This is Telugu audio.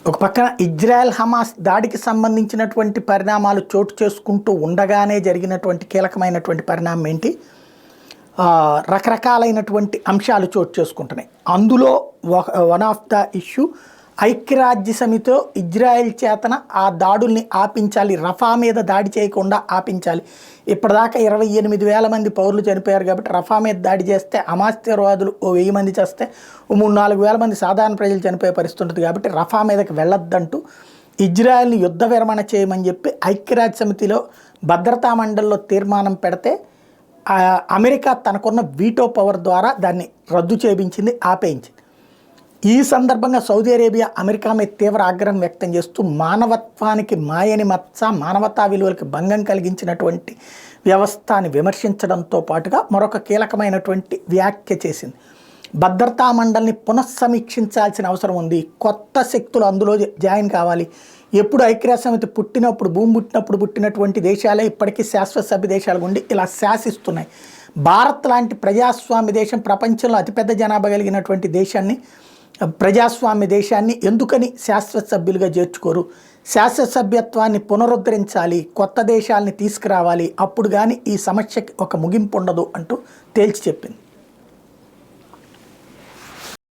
ఒక పక్కన ఇజ్రాయెల్ హమాస్ దాడికి సంబంధించినటువంటి పరిణామాలు చోటు చేసుకుంటూ ఉండగానే జరిగినటువంటి కీలకమైనటువంటి పరిణామం ఏంటి, రకరకాలైనటువంటి అంశాలు చోటు చేసుకుంటున్నాయి. అందులో వన్ ఆఫ్ ద ఇష్యూ ఐక్యరాజ్య సమితితో ఇజ్రాయెల్ చేతన ఆ దాడుల్ని ఆపించాలి, రఫా మీద దాడి చేయకుండా ఆపించాలి. ఇప్పటిదాకా 28,000 మంది పౌరులు చనిపోయారు కాబట్టి రఫా మీద దాడి చేస్తే హమాస్ తీవ్రవాదులు 1,000 మంది చేస్తే 3,000-4,000 మంది సాధారణ ప్రజలు చనిపోయే పరిస్థితి ఉంటుంది కాబట్టి రఫా మీదకి వెళ్ళొద్దంటూ ఇజ్రాయెల్ని యుద్ధ విరమణ చేయమని చెప్పి ఐక్యరాజ్య సమితిలో భద్రతా మండలిలో తీర్మానం పెడితే అమెరికా తనకున్న వీటో పవర్ ద్వారా దాన్ని రద్దు చేయించింది, ఆపేయించింది. ఈ సందర్భంగా సౌదీ అరేబియా అమెరికా మీద తీవ్ర ఆగ్రహం వ్యక్తం చేస్తూ మానవత్వానికి మాయని మచ్చ, మానవతా విలువలకు భంగం కలిగించినటువంటి వ్యవస్థని విమర్శించడంతో పాటుగా మరొక కీలకమైనటువంటి వ్యాఖ్య చేసింది. భద్రతా మండలిని పునఃసమీక్షించాల్సిన అవసరం ఉంది, కొత్త శక్తులు అందులో జాయిన్ కావాలి. ఎప్పుడు ఐక్యరాజ్య సమితి పుట్టినప్పుడు, భూమి పుట్టినప్పుడు పుట్టినటువంటి దేశాలే ఇప్పటికీ శాశ్వత సభ్య దేశాలు ఉండి ఇలా శాసిస్తున్నాయి. భారత్ లాంటి ప్రజాస్వామ్య దేశం, ప్రపంచంలో అతిపెద్ద జనాభా కలిగినటువంటి దేశాన్ని, ప్రజాస్వామ్య దేశాన్ని ఎందుకని శాశ్వత సభ్యులుగా చేర్చుకోరు? శాశ్వత సభ్యత్వాన్ని పునరుద్ధరించాలి, కొత్త దేశాలని తీసుకురావాలి, అప్పుడు కానీ ఈ సమస్యకి ఒక ముగింపు ఉండదు అంటూ తేల్చి చెప్పింది.